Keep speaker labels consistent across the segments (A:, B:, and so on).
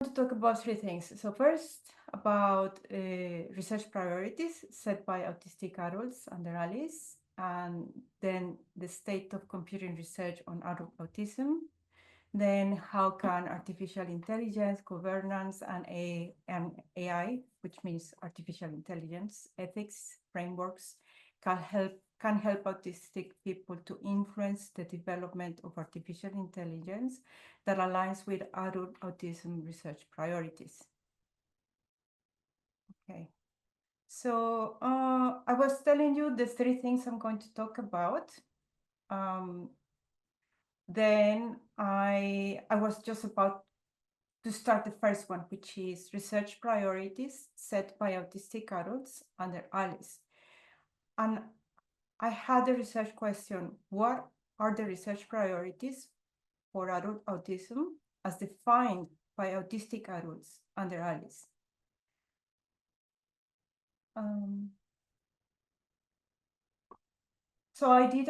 A: to talk about three things. So first, about research priorities set by autistic adults and their allies, and then the state of computing research on adult autism. Then how can artificial intelligence, governance, and AI, which means artificial intelligence, ethics, frameworks, can help autistic people to influence the development of artificial intelligence that aligns with adult autism research priorities. Okay. So I was telling you the three things I'm going to talk about. Then I was just about to start the first one, which is research priorities set by autistic adults and their allies. And I had a research question: what are the research priorities for adult autism as defined by autistic adults and their allies? So I did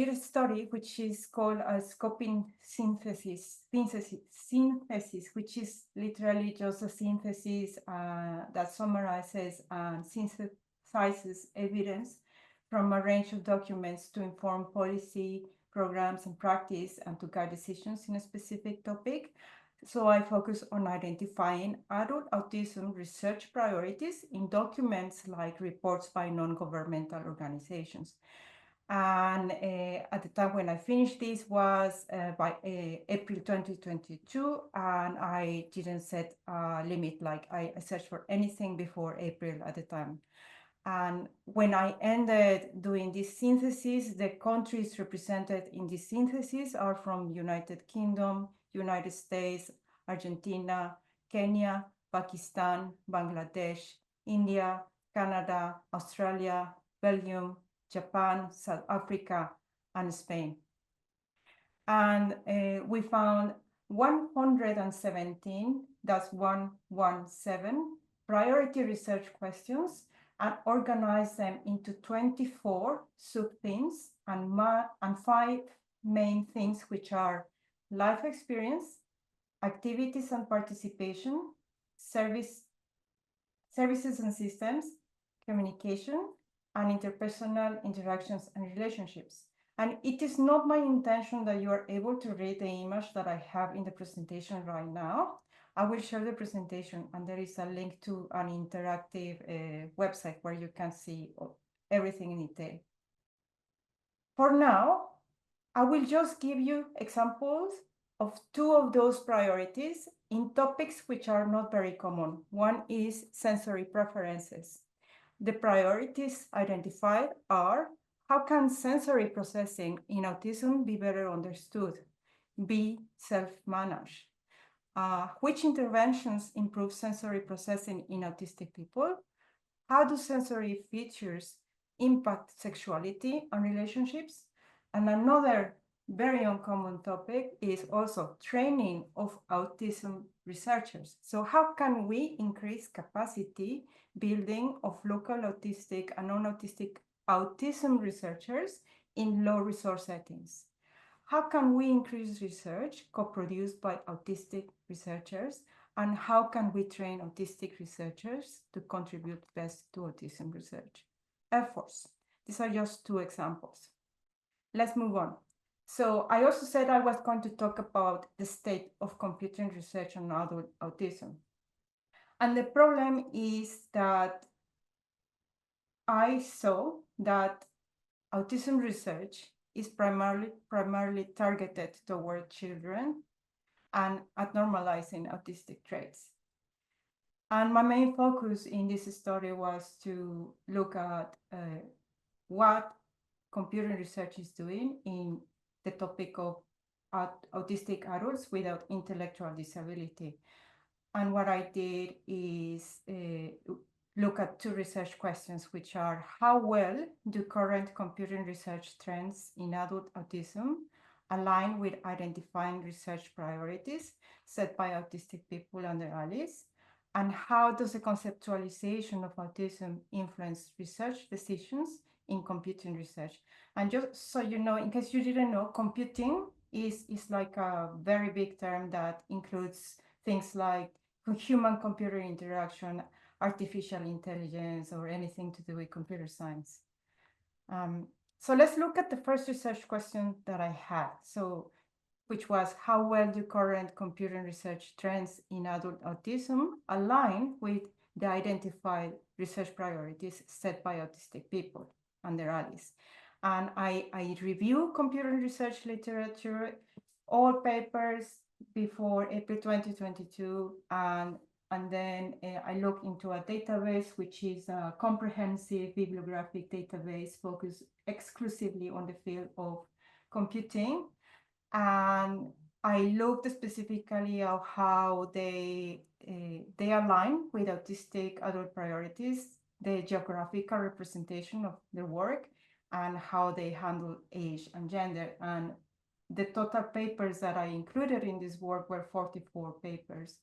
A: a study which is called a scoping synthesis, which is literally just a synthesis that summarizes and synthesizes evidence from a range of documents to inform policy, programs, and practice, and to guide decisions in a specific topic. So I focus on identifying adult autism research priorities in documents like reports by non-governmental organizations. And at the time when I finished this was by April 2022, and I didn't set a limit, like I searched for anything before April at the time. And when I ended doing this synthesis, the countries represented in this synthesis are from United Kingdom, United States, Argentina, Kenya, Pakistan, Bangladesh, India, Canada, Australia, Belgium, Japan, South Africa, and Spain. And we found 117, that's 117, priority research questions, and organized them into 24 sub-themes and 5 main themes, which are life experience, activities and participation, services and systems, communication, and interpersonal interactions and relationships. And it is not my intention that you are able to read the image that I have in the presentation right now. I will share the presentation, and there is a link to an interactive website where you can see everything in detail. For now, I will just give you examples of 2 of those priorities in topics which are not very common. One is sensory preferences. The priorities identified are: how can sensory processing in autism be better understood? Be self-managed. Which interventions improve sensory processing in autistic people? How do sensory features impact sexuality and relationships? And another very uncommon topic is also training of autism researchers. So how can we increase capacity building of local autistic and non-autistic autism researchers in low resource settings? How can we increase research co-produced by autistic researchers? And how can we train autistic researchers to contribute best to autism research efforts? These are just 2 examples. Let's move on. So I also said I was going to talk about the state of computing research on adult autism. And the problem is that I saw that autism research is primarily targeted toward children and at normalizing autistic traits. And my main focus in this study was to look at what computer research is doing in the topic of autistic adults without intellectual disability. And what I did is look at 2 research questions, which are: how well do current computing research trends in adult autism align with identifying research priorities set by autistic people and their allies? And how does the conceptualization of autism influence research decisions in computing research? And just so you know, in case you didn't know, computing is like a very big term that includes things like human-computer interaction, artificial intelligence, or anything to do with computer science. So let's look at the first research question that I had. So, which was, how well do current computer research trends in adult autism align with the identified research priorities set by autistic people and their allies? And I review computer research literature, all papers before April 2022, and then I look into a database, which is a comprehensive bibliographic database focused exclusively on the field of computing. And I looked specifically at how they align with autistic adult priorities, the geographical representation of their work, and how they handle age and gender. And the total papers that I included in this work were 44 papers.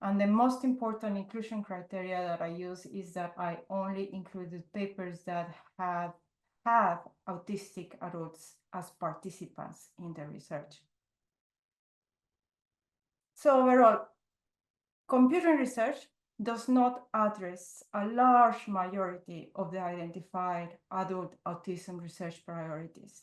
A: And the most important inclusion criteria that I use is that I only included papers that have autistic adults as participants in the research. So overall, computer research does not address a large majority of the identified adult autism research priorities.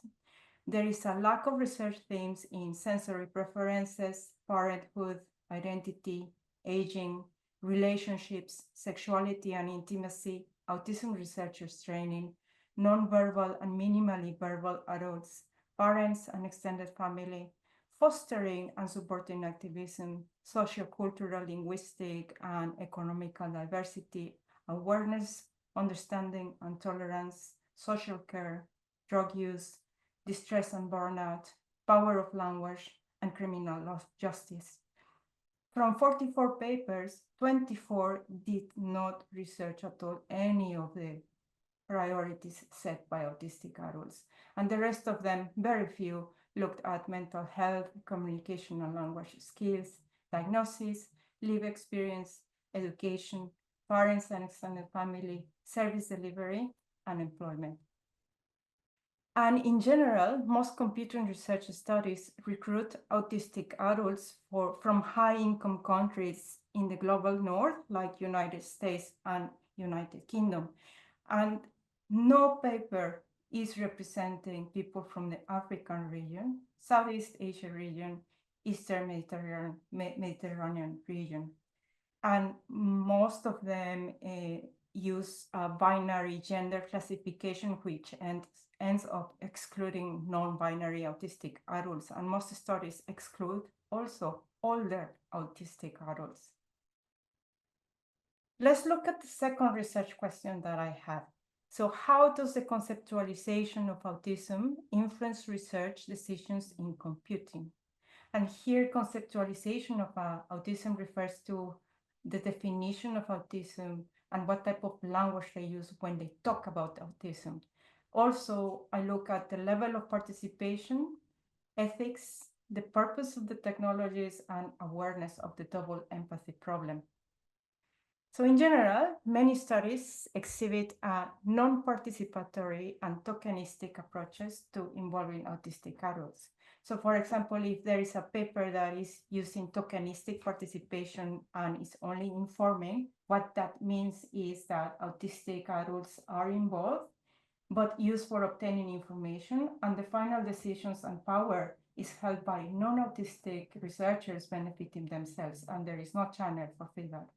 A: There is a lack of research themes in sensory preferences, parenthood, identity, aging, relationships, sexuality and intimacy, autism researchers training, nonverbal and minimally verbal adults, parents and extended family, fostering and supporting activism, sociocultural, linguistic, and economical diversity, awareness, understanding and tolerance, social care, drug use, distress and burnout, power of language, and criminal justice. From 44 papers, 24 did not research at all any of the priorities set by autistic adults, and the rest of them, very few, looked at mental health, communication and language skills, diagnosis, lived experience, education, parents and extended family, service delivery, and employment. And in general, most computer research studies recruit autistic adults from high-income countries in the global north, like United States and United Kingdom. And no paper is representing people from the African region, Southeast Asia region, Eastern Mediterranean region. And most of them use a binary gender classification, which ends up excluding non-binary autistic adults. And most studies exclude also older autistic adults. Let's look at the second research question that I had. So how does the conceptualization of autism influence research decisions in computing? And here, conceptualization of autism refers to the definition of autism and what type of language they use when they talk about autism. Also, I look at the level of participation, ethics, the purpose of the technologies, and awareness of the double empathy problem. So in general, many studies exhibit non-participatory and tokenistic approaches to involving autistic adults. So for example, if there is a paper that is using tokenistic participation and is only informing, what that means is that autistic adults are involved, but used for obtaining information, and the final decisions and power is held by non-autistic researchers benefiting themselves, and there is no channel for feedback.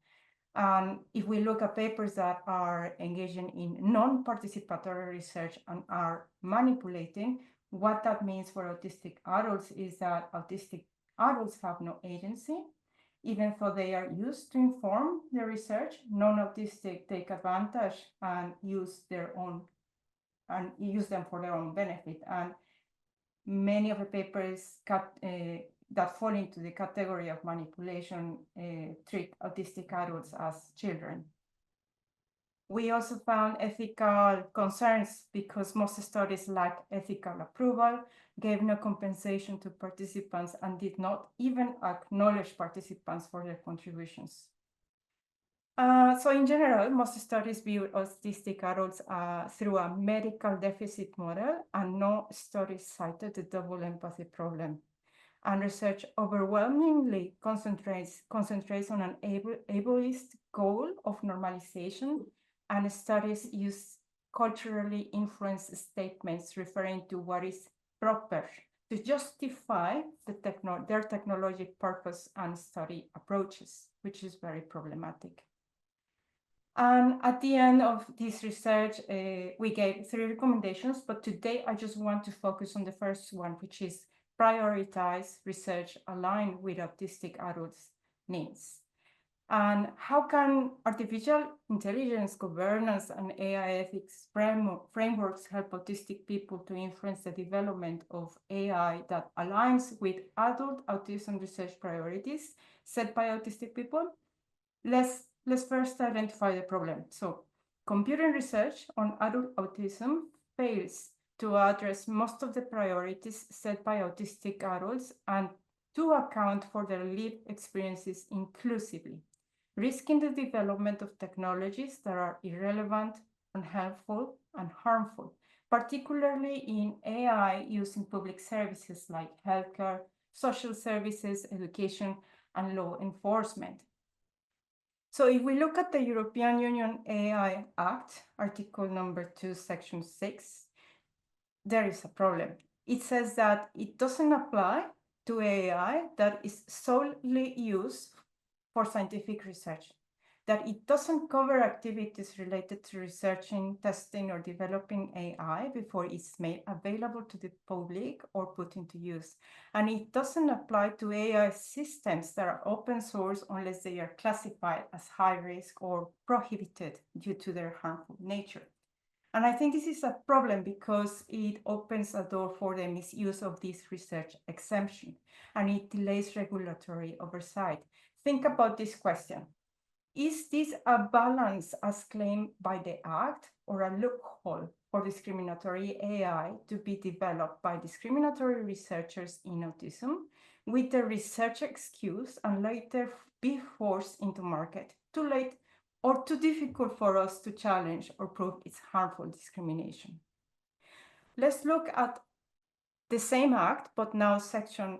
A: If we look at papers that are engaging in non-participatory research and are manipulating, what that means for autistic adults is that autistic adults have no agency, even though they are used to inform the research. Non-autistic take advantage and use them for their own benefit. And many of the papers that fall into the category of manipulation treat autistic adults as children. We also found ethical concerns because most studies lack ethical approval, gave no compensation to participants, and did not even acknowledge participants for their contributions. So in general, most studies view autistic adults through a medical deficit model, and no studies cited the double empathy problem. and research overwhelmingly concentrates on an ableist goal of normalization, and studies use culturally influenced statements referring to what is proper to justify their technological purpose and study approaches, which is very problematic. And at the end of this research, we gave 3 recommendations, but today I just want to focus on the first one, which is prioritize research aligned with autistic adults' needs. And how can artificial intelligence governance and AI ethics frameworks help autistic people to influence the development of AI that aligns with adult autism research priorities set by autistic people? Let's first identify the problem. So, computing research on adult autism fails to address most of the priorities set by autistic adults and to account for their lived experiences inclusively, risking the development of technologies that are irrelevant, unhelpful, and harmful, particularly in AI used in public services like healthcare, social services, education, and law enforcement. So if we look at the European Union AI Act, Article number 2, Section 6, there is a problem. It says that it doesn't apply to AI that is solely used for scientific research, that it doesn't cover activities related to researching, testing, or developing AI before it's made available to the public or put into use. And it doesn't apply to AI systems that are open source unless they are classified as high risk or prohibited due to their harmful nature. And I think this is a problem because it opens a door for the misuse of this research exemption, and it delays regulatory oversight. Think about this question. Is this a balance as claimed by the Act or a loophole for discriminatory AI to be developed by discriminatory researchers in autism with the research excuse and later be forced into market? Too late or too difficult for us to challenge or prove its harmful discrimination. Let's look at the same act, but now section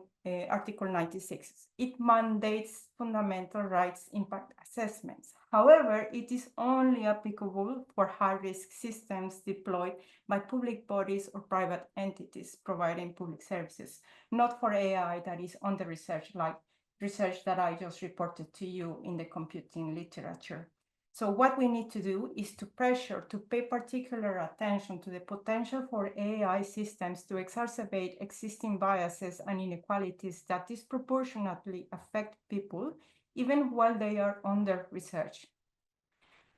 A: Article 96. It mandates fundamental rights impact assessments. However, it is only applicable for high-risk systems deployed by public bodies or private entities providing public services, not for AI that is under research, like research that I just reported to you in the computing literature. So what we need to do is to pay particular attention to the potential for AI systems to exacerbate existing biases and inequalities that disproportionately affect people, even while they are under research.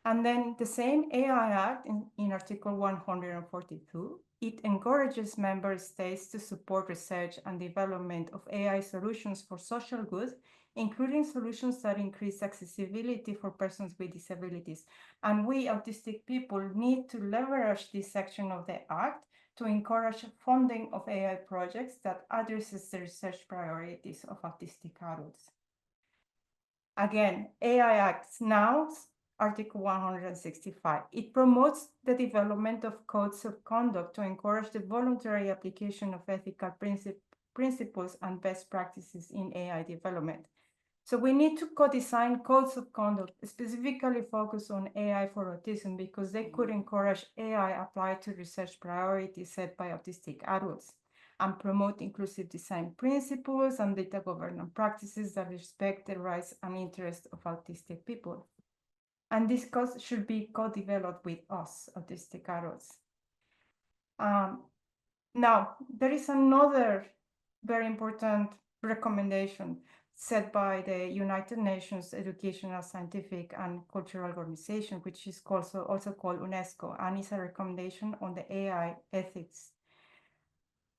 A: And then the same AI Act in Article 142, it encourages member states to support research and development of AI solutions for social good, including solutions that increase accessibility for persons with disabilities. And we autistic people need to leverage this section of the Act to encourage funding of AI projects that addresses the research priorities of autistic adults. Again, AI Act now, Article 165. It promotes the development of codes of conduct to encourage the voluntary application of ethical principles and best practices in AI development. So we need to co-design codes of conduct specifically focused on AI for autism because they could encourage AI applied to research priorities set by autistic adults and promote inclusive design principles and data governance practices that respect the rights and interests of autistic people. And this codes should be co-developed with us, autistic adults. Now, there is another very important recommendation set by the United Nations Educational, Scientific, and Cultural Organization, which is also called UNESCO, and is a recommendation on the AI ethics.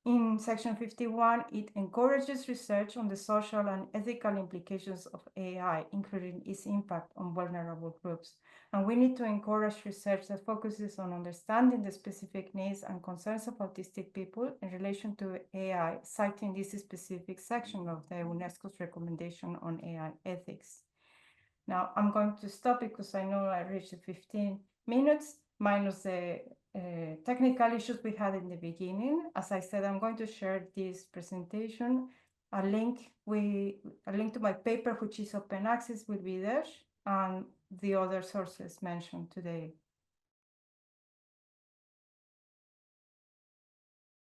A: In Section 51, it encourages research on the social and ethical implications of AI, including its impact on vulnerable groups. And we need to encourage research that focuses on understanding the specific needs and concerns of autistic people in relation to AI, citing this specific section of the UNESCO's recommendation on AI ethics. Now, I'm going to stop because I know I reached the 15 minutes, minus the technical issues we had in the beginning. As I said, I'm going to share this presentation A link to my paper, which is open access, will be there, and the other sources mentioned today.